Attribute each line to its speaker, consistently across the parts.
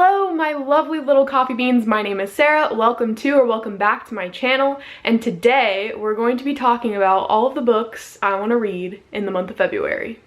Speaker 1: Hello, my lovely little coffee beans. My name is Sarah. Welcome to or welcome back to my channel. And today we're going to be talking about all of the books I want to read in the month of February.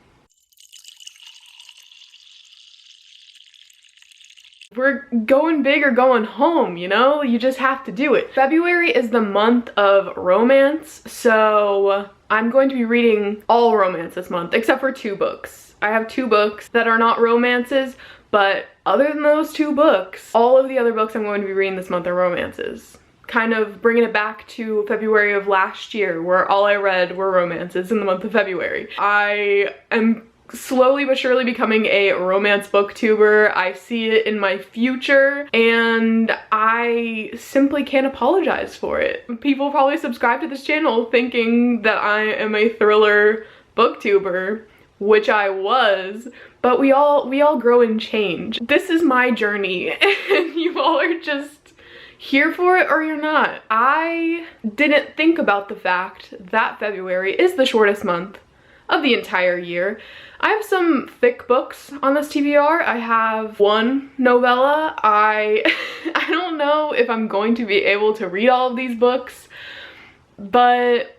Speaker 1: We're going big or going home, you know? You just have to do it. February is the month of romance, so I'm going to be reading all romance this month, except for two books. I have two books that are not romances, but other than those two books, all of the other books I'm going to be reading this month are romances. Kind of bringing it back to February of last year, where all I read were romances in the month of February. I am slowly but surely becoming a romance booktuber. I see it in my future and I simply can't apologize for it. People probably subscribe to this channel thinking that I am a thriller booktuber, which I was, but we all grow and change. This is my journey and you all are just here for it or you're not. I didn't think about the fact that February is the shortest month of the entire year. I have some thick books on this TBR. I have one novella. I don't know if I'm going to be able to read all of these books, but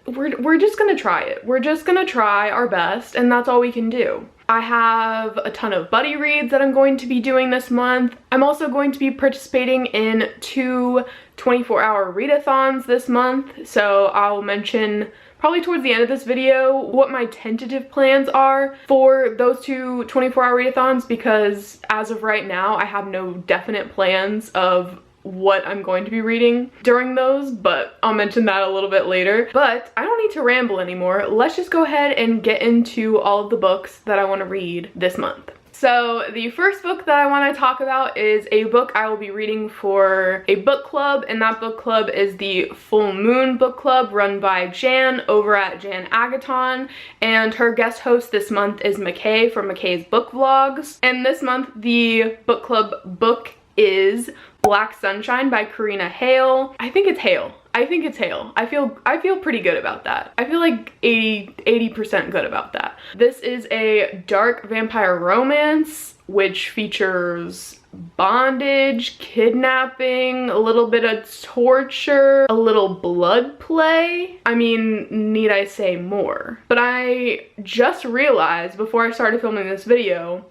Speaker 1: we're just gonna try it. We're just gonna try our best, and that's all we can do. I have a ton of buddy reads that I'm going to be doing this month. I'm also going to be participating in two 24-hour readathons this month, so I'll mention probably towards the end of this video what my tentative plans are for those two 24-hour readathons, because as of right now I have no definite plans of what I'm going to be reading during those, but I'll mention that a little bit later. But I don't need to ramble anymore. Let's just go ahead and get into all of the books that I want to read this month. So the first book that I want to talk about is a book I will be reading for a book club, and that book club is the Full Moon book club run by Jan over at Jan Agaton, and her guest host this month is McKay from McKay's Book Vlogs. And this month the book club book is Black Sunshine by Karina Hale. I think it's Hale. I think it's Hale. I feel pretty good about that. I feel like 80% good about that. This is a dark vampire romance which features bondage, kidnapping, a little bit of torture, a little blood play. I mean, need I say more? But I just realized before I started filming this video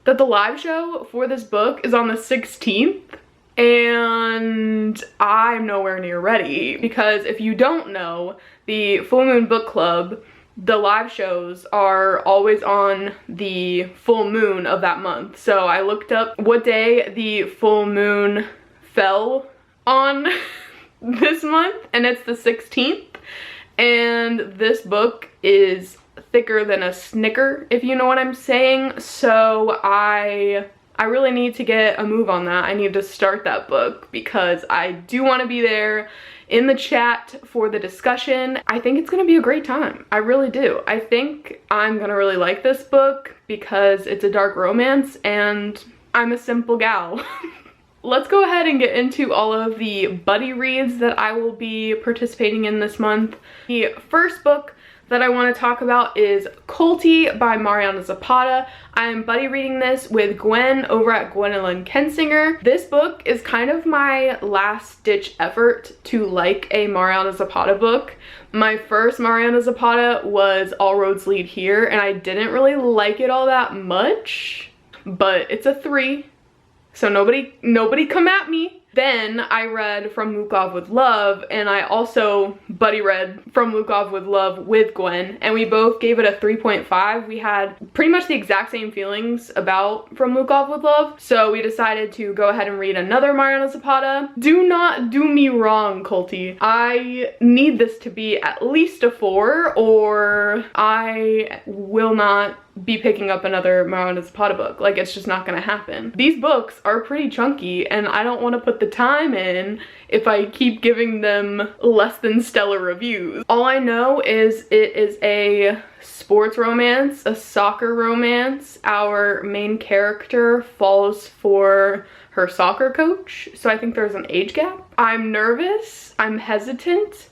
Speaker 1: that the live show for this book is on the 16th. And I'm nowhere near ready, because if you don't know, the Full Moon Book Club, the live shows are always on the full moon of that month. So I looked up what day the full moon fell on this month, and it's the 16th. And this book is thicker than a Snicker, if you know what I'm saying. So I really need to get a move on that. I need to start that book because I do want to be there in the chat for the discussion. I think it's going to be a great time. I really do. I think I'm going to really like this book because it's a dark romance and I'm a simple gal. Let's go ahead and get into all of the buddy reads that I will be participating in this month. The first book that I want to talk about is Colty by Mariana Zapata. I'm buddy reading this with Gwen over at Gwendolyn Kensinger. This book is kind of my last ditch effort to like a Mariana Zapata book. My first Mariana Zapata was All Roads Lead Here, and I didn't really like it all that much, but it's a 3, so nobody come at me. Then I read From Lukov with Love, and I also buddy read From Lukov with Love with Gwen, and we both gave it a 3.5. We had pretty much the exact same feelings about From Lukov with Love, so we decided to go ahead and read another Mariana Zapata. Do not do me wrong, Colty. I need this to be at least a 4, or I will not be picking up another Mariana Zapata book. Like, it's just not gonna happen. These books are pretty chunky and I don't want to put the time in if I keep giving them less than stellar reviews. All I know is it is a sports romance, a soccer romance. Our main character falls for her soccer coach, so I think there's an age gap. I'm nervous, I'm hesitant,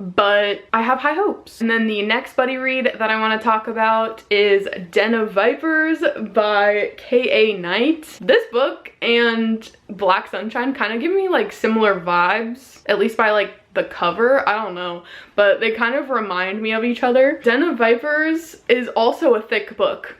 Speaker 1: but I have high hopes. And then the next buddy read that I want to talk about is Den of Vipers by K.A. Knight. This book and Black Sunshine kind of give me like similar vibes, at least by like the cover. I don't know, but they kind of remind me of each other. Den of Vipers is also a thick book.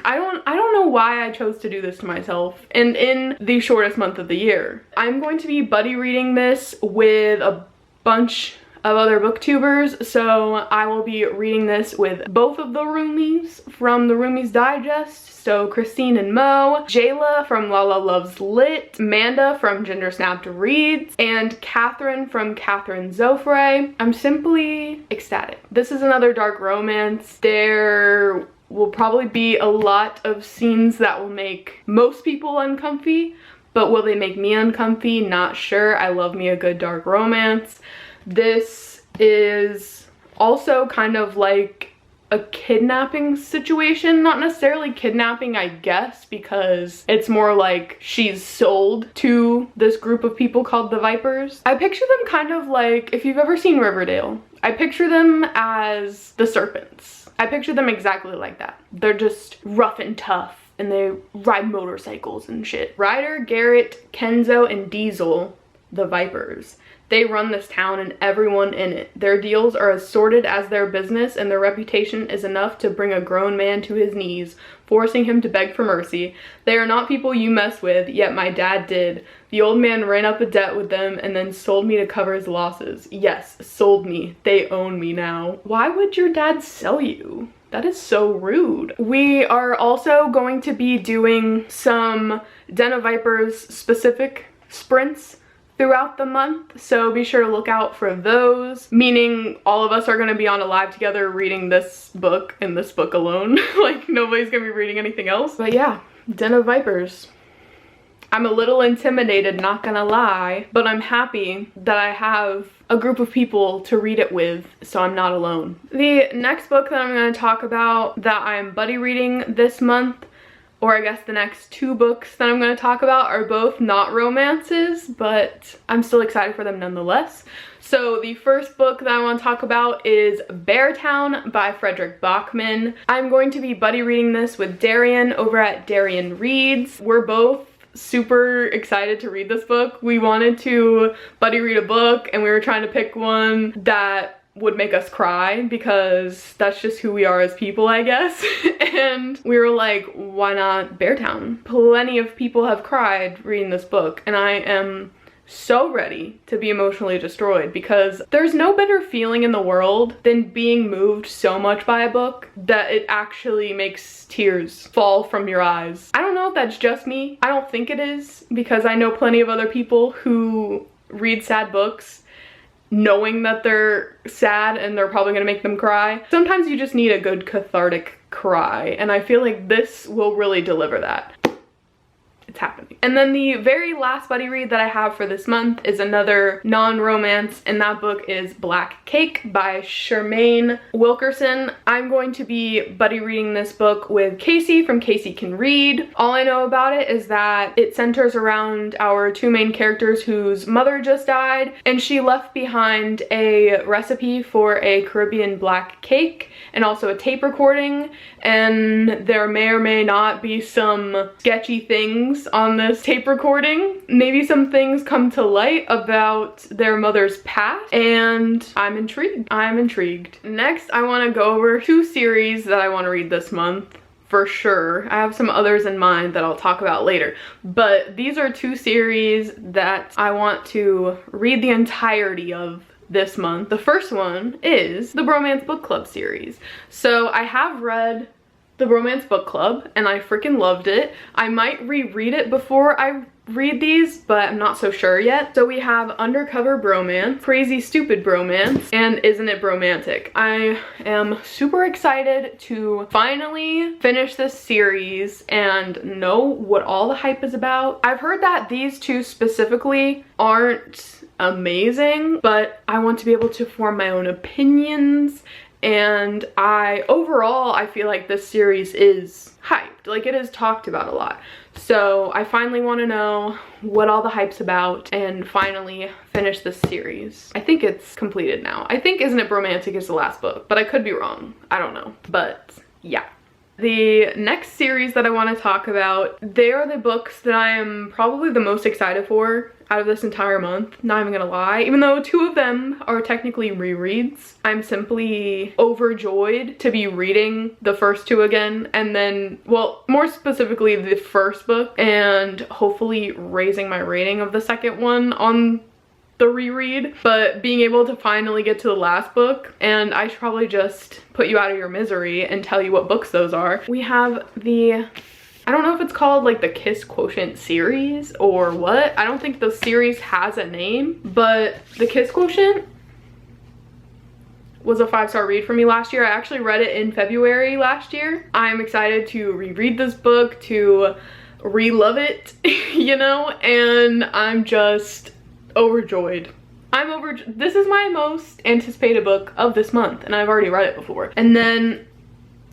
Speaker 1: I don't know why I chose to do this to myself and in the shortest month of the year. I'm going to be buddy reading this with a bunch of other booktubers, so I will be reading this with both of the roomies from the Roomies Digest, so Christine and Mo, Jayla from Lala Loves Lit, Amanda from Ginger Snapped Reads, and Catherine from Catherine Zofre. I'm simply ecstatic. This is another dark romance. There will probably be a lot of scenes that will make most people uncomfy, but will they make me uncomfy? Not sure. I love me a good dark romance. This is also kind of like a kidnapping situation. Not necessarily kidnapping, I guess, because it's more like she's sold to this group of people called the Vipers. I picture them kind of like, if you've ever seen Riverdale, I picture them as the serpents. I picture them exactly like that. They're just rough and tough, and they ride motorcycles and shit. Ryder, Garrett, Kenzo, and Diesel, the Vipers. They run this town and everyone in it. Their deals are as sordid as their business, and their reputation is enough to bring a grown man to his knees, forcing him to beg for mercy. They are not people you mess with, yet my dad did. The old man ran up a debt with them and then sold me to cover his losses. Yes, sold me. They own me now. Why would your dad sell you? That is so rude. We are also going to be doing some Den of Vipers specific sprints throughout the month, so be sure to look out for those, meaning all of us are going to be on a live together reading this book and this book alone. Like, nobody's gonna be reading anything else. But yeah, Den of Vipers. I'm a little intimidated, not gonna lie, but I'm happy that I have a group of people to read it with, so I'm not alone. The next book that I'm going to talk about that I'm buddy reading this month, or I guess the next two books that I'm going to talk about, are both not romances, but I'm still excited for them nonetheless. So the first book that I want to talk about is Beartown by Frederick Bachman. I'm going to be buddy reading this with Darian over at Darian Reads. We're both super excited to read this book. We wanted to buddy read a book and we were trying to pick one that would make us cry because that's just who we are as people, I guess. And we were like, why not Beartown? Plenty of people have cried reading this book, and I am so ready to be emotionally destroyed because there's no better feeling in the world than being moved so much by a book that it actually makes tears fall from your eyes. I don't know if that's just me. I don't think it is, because I know plenty of other people who read sad books knowing that they're sad and they're probably gonna make them cry. Sometimes you just need a good cathartic cry, and I feel like this will really deliver that. It's happening. And then the very last buddy read that I have for this month is another non-romance, and that book is Black Cake by Shermaine Wilkerson. I'm going to be buddy reading this book with Casey from Casey Can Read. All I know about it is that it centers around our two main characters whose mother just died, and she left behind a recipe for a Caribbean black cake and also a tape recording, and there may or may not be some sketchy things on this tape recording. Maybe some things come to light about their mother's past, and I'm intrigued. I'm intrigued. Next, I want to go over two series that I want to read this month. For sure. I have some others in mind that I'll talk about later, but these are two series that I want to read the entirety of this month. The first one is the Bromance Book Club series. So I have read the Bromance Book Club and I freaking loved it. I might reread it before I read these, but I'm not so sure yet. So we have Undercover Bromance, Crazy Stupid Bromance, and Isn't It Bromantic? I am super excited to finally finish this series and know what all the hype is about. I've heard that these two specifically aren't amazing, but I want to be able to form my own opinions and overall I feel like this series is hyped. Like, it is talked about a lot. So I finally want to know what all the hype's about and finally finish this series. I think it's completed now. I think Isn't It Bromantic is the last book, but I could be wrong. I don't know. But yeah. The next series that I want to talk about, they are the books that I am probably the most excited for out of this entire month, not even gonna lie. Even though 2 of them are technically rereads, I'm simply overjoyed to be reading the first 2 again, and then, well, more specifically the first book, and hopefully raising my rating of the second one on the reread, but being able to finally get to the last book. And I should probably just put you out of your misery and tell you what books those are. We have the, I don't know if it's called like the Kiss Quotient series or what. I don't think the series has a name, but the Kiss Quotient was a 5-star read for me last year. I actually read it in February last year. I'm excited to reread this book, to re-love it, you know, and I'm just overjoyed. This is my most anticipated book of this month, and I've already read it before. And then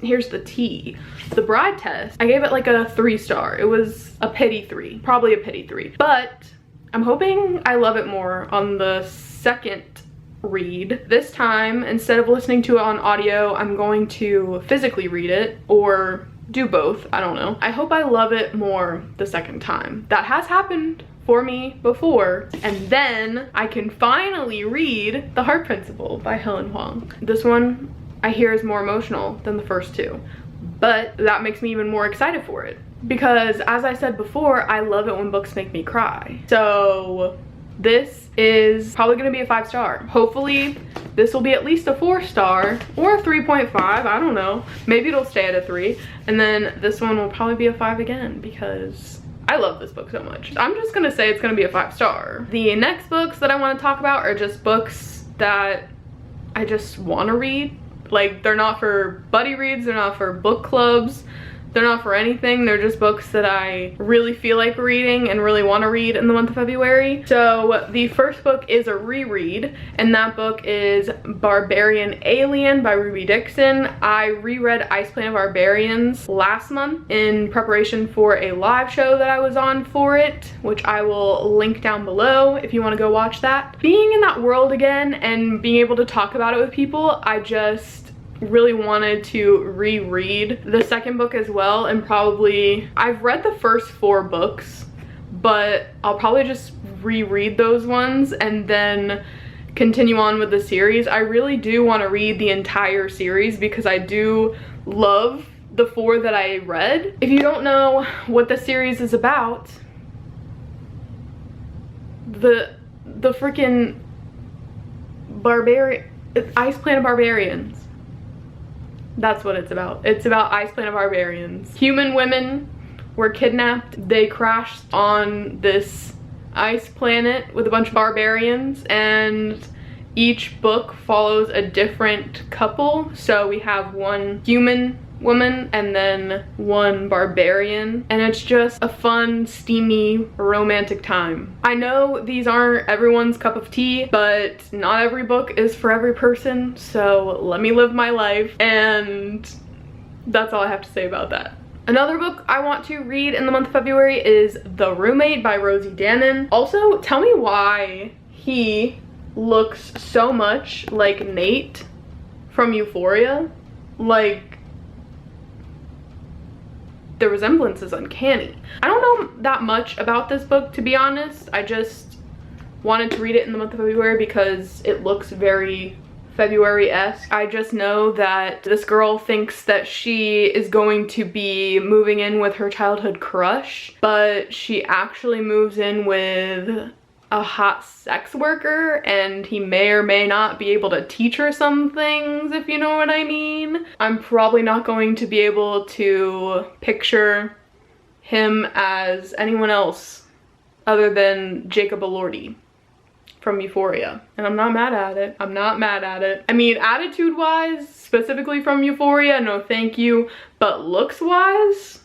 Speaker 1: here's the tea. The Bride Test, I gave it like a 3-star. It was a pity 3, probably a pity 3. But I'm hoping I love it more on the second read. This time, instead of listening to it on audio, I'm going to physically read it, or do both, I don't know. I hope I love it more the second time. That has happened for me before, and then I can finally read The Heart Principle by Helen Huang. This one I hear is more emotional than the first 2, but that makes me even more excited for it, because as I said before, I love it when books make me cry. So this is probably gonna be a 5-star. Hopefully this will be at least a 4-star or a 3.5, I don't know. Maybe it'll stay at a 3, and then this one will probably be a 5 again, because I love this book so much. I'm just gonna say it's gonna be a 5-star. The next books that I want to talk about are just books that I just want to read. Like, they're not for buddy reads, they're not for book clubs, they're not for anything. They're just books that I really feel like reading and really want to read in the month of February. So the first book is a reread, and that book is Barbarian Alien by Ruby Dixon. I reread Ice Planet Barbarians last month in preparation for a live show that I was on for it, which I will link down below if you want to go watch that. Being in that world again and being able to talk about it with people, I just really wanted to reread the second book as well. And probably, I've read the first 4 books, but I'll probably just reread those ones and then continue on with the series. I really do want to read the entire series because I do love the 4 that I read. If you don't know what the series is about, the freaking Ice Planet Barbarians. That's what it's about. It's about Ice Planet Barbarians. Human women were kidnapped. They crashed on this ice planet with a bunch of barbarians, and each book follows a different couple. So we have one human woman and then one barbarian, and it's just a fun, steamy, romantic time. I know these aren't everyone's cup of tea, but not every book is for every person, so let me live my life, and that's all I have to say about that. Another book I want to read in the month of February is The Roommate by Rosie Danan. Also, tell me why he looks so much like Nate from Euphoria. Like, the resemblance is uncanny. I don't know that much about this book, to be honest. I just wanted to read it in the month of February because it looks very February-esque. I just know that this girl thinks that she is going to be moving in with her childhood crush, but she actually moves in with a hot sex worker, and he may or may not be able to teach her some things, if you know what I mean. I'm probably not going to be able to picture him as anyone else other than Jacob Elordi from Euphoria, and I'm not mad at it. I'm not mad at it. I mean, attitude-wise, specifically from Euphoria, no thank you, but looks-wise,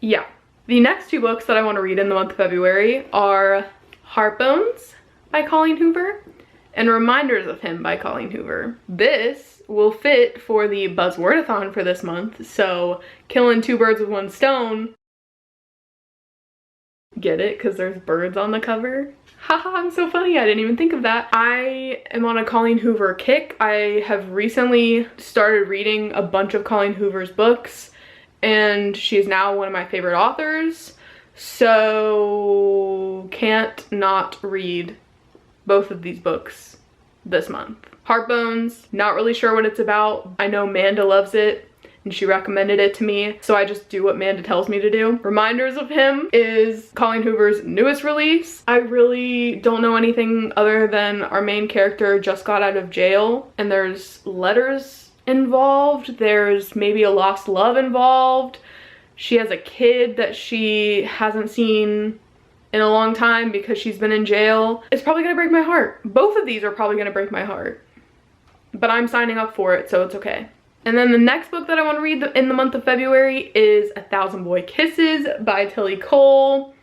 Speaker 1: yeah. The next 2 books that I want to read in the month of February are Heartbones by Colleen Hoover and Reminders of Him by Colleen Hoover. This will fit for the Buzzwordathon for this month, so killing two birds with one stone. Get it? Because there's birds on the cover. Haha, I'm so funny, I didn't even think of that. I am on a Colleen Hoover kick. I have recently started reading a bunch of Colleen Hoover's books, and she's now one of my favorite authors, so can't not read both of these books this month. Heartbones, not really sure what it's about. I know Manda loves it and she recommended it to me, so I just do what Manda tells me to do. Reminders of Him is Colleen Hoover's newest release. I really don't know anything other than our main character just got out of jail and there's letters involved. There's maybe a lost love involved. She has a kid that she hasn't seen in a long time because she's been in jail. It's probably gonna break my heart. Both of these are probably gonna break my heart, but I'm signing up for it, so it's okay. And then the next book that I want to read in the month of February is A Thousand Boy Kisses by Tilly Cole.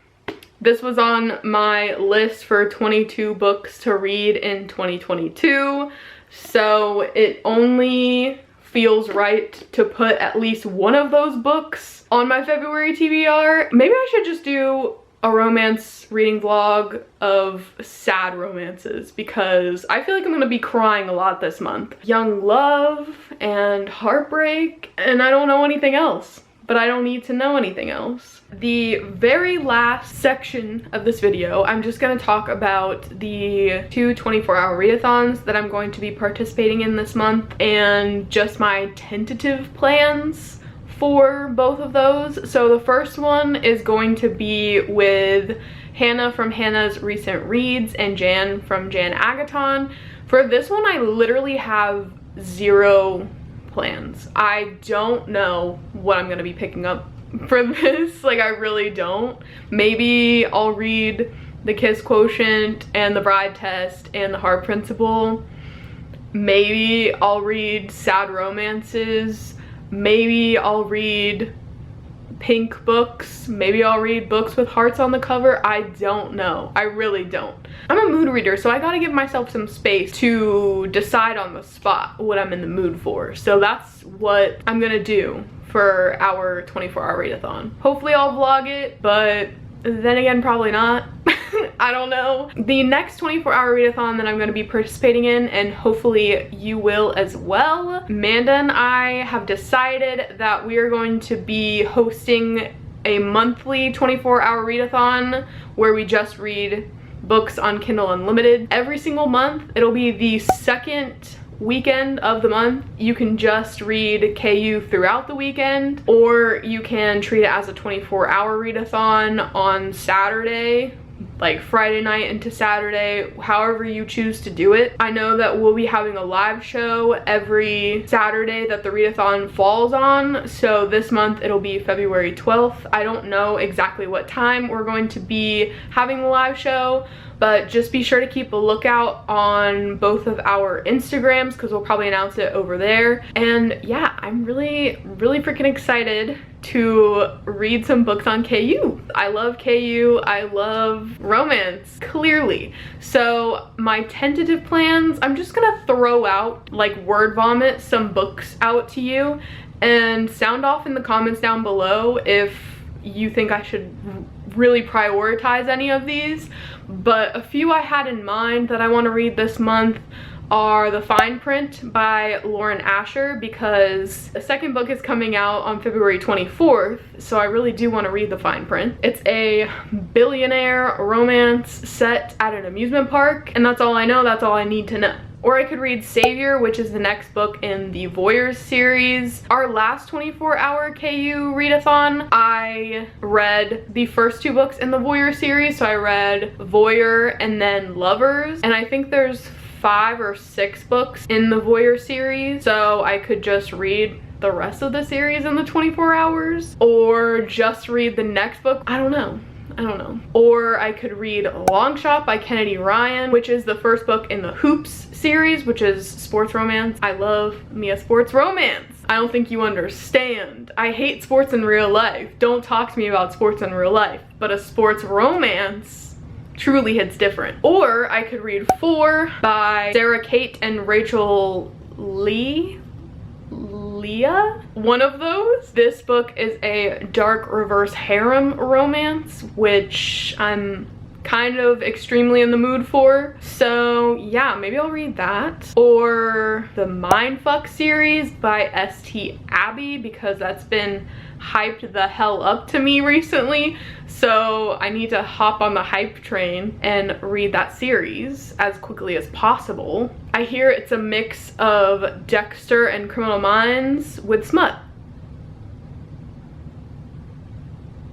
Speaker 1: This was on my list for 22 books to read in 2022, so it only feels right to put at least one of those books on my February TBR. Maybe I should just do a romance reading vlog of sad romances because I feel like I'm gonna be crying a lot this month. Young love and heartbreak, and I don't know anything else, but I don't need to know anything else. The very last section of this video, I'm just gonna talk about the two 24-hour readathons that I'm going to be participating in this month and just my tentative plans for both of those. So the first one is going to be with Hannah from Hannah's Recent Reads and Jan from Jan Agaton. For this one, I literally have zero plans. I don't know what I'm gonna be picking up for this. Like, I really don't. Maybe I'll read The Kiss Quotient and The Bride Test and The Heart Principle. Maybe I'll read sad romances. Maybe I'll read pink books. Maybe I'll read books with hearts on the cover. I don't know. I really don't. I'm a mood reader, so I gotta give myself some space to decide on the spot what I'm in the mood for. So that's what I'm gonna do for our 24-hour readathon. Hopefully I'll vlog it, but then again, probably not. I don't know. The next 24-hour readathon that I'm going to be participating in, and hopefully you will as well, Manda and I have decided that we are going to be hosting a monthly 24-hour readathon where we just read books on Kindle Unlimited. Every single month, it'll be the second weekend of the month. You can just read KU throughout the weekend, or you can treat it as a 24-hour readathon on Saturday, like Friday night into Saturday, however you choose to do it. I know that we'll be having a live show every Saturday that the readathon falls on, so this month it'll be February 12th. I don't know exactly what time we're going to be having the live show, but just be sure to keep a lookout on both of our Instagrams because we'll probably announce it over there. And yeah, I'm really freaking excited to read some books on KU. I love KU, I love romance, clearly. So my tentative plans, I'm just gonna throw out, like word vomit, some books out to you and sound off in the comments down below if you think I should really prioritize any of these. But a few I had in mind that I want to read this month are The Fine Print by Lauren Asher, because the second book is coming out on February 24th, so I really do want to read The Fine Print. It's a billionaire romance set at an amusement park, and that's all I know, that's all I need to know. Or I could read Savior, which is the next book in the Voyeurs series. Our last 24-hour KU readathon, I read the first two books in the Voyeur series. So I read Voyeur and then Lovers. And I think there's 5 or 6 books in the Voyeur series. So I could just read the rest of the series in the 24 hours. Or just read the next book. I don't know. Or I could read Long Shot by Kennedy Ryan, which is the first book in the Hoops series, which is sports romance. I love me a sports romance. I don't think you understand. I hate sports in real life. Don't talk to me about sports in real life. But a sports romance, truly hits different. Or I could read 4 by Sarah Kate and Rachel Leah? One of those. This book is a dark reverse harem romance, which I'm kind of extremely in the mood for. So yeah, maybe I'll read that. Or the Mindfuck series by St. Abby, because that's been hyped the hell up to me recently. So I need to hop on the hype train and read that series as quickly as possible. I hear it's a mix of Dexter and Criminal Minds with smut.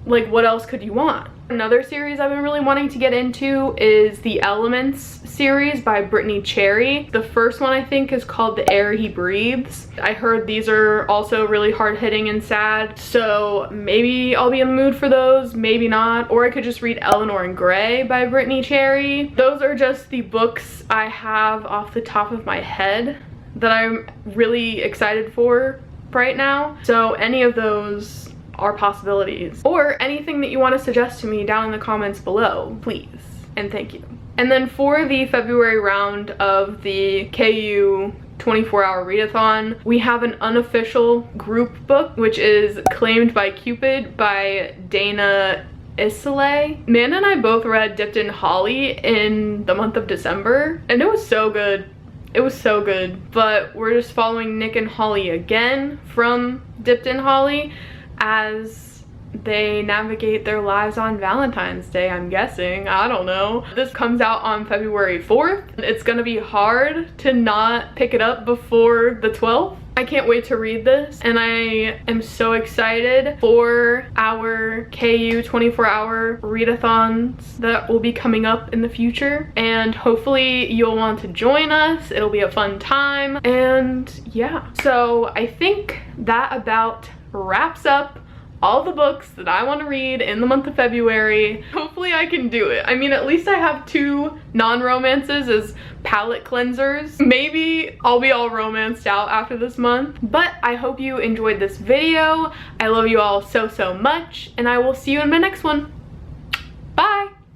Speaker 1: Like, what else could you want? Another series I've been really wanting to get into is the Elements series by Brittany Cherry. The first one I think is called The Air He Breathes. I heard these are also really hard-hitting and sad, so maybe I'll be in the mood for those, maybe not. Or I could just read Eleanor and Gray by Brittany Cherry. Those are just the books I have off the top of my head that I'm really excited for right now. So any of those are possibilities, or anything that you want to suggest to me down in the comments below, please and thank you. And then for the February round of the KU 24-hour readathon, we have an unofficial group book, which is Claimed by Cupid by Dana Islay. Amanda and I both read Dipped in Holly in the month of December, and it was so good. It was so good. But we're just following Nick and Holly again from Dipped in Holly as they navigate their lives on Valentine's Day, I'm guessing. I don't know. This comes out on February 4th. It's gonna be hard to not pick it up before the 12th. I can't wait to read this, and I am so excited for our KU 24-hour readathons that will be coming up in the future, and hopefully you'll want to join us. It'll be a fun time, and yeah. So I think that about wraps up all the books that I want to read in the month of February. Hopefully I can do it. I mean, at least I have 2 non-romances as palette cleansers. Maybe I'll be all romanced out after this month. But I hope you enjoyed this video. I love you all so, so much, and I will see you in my next one.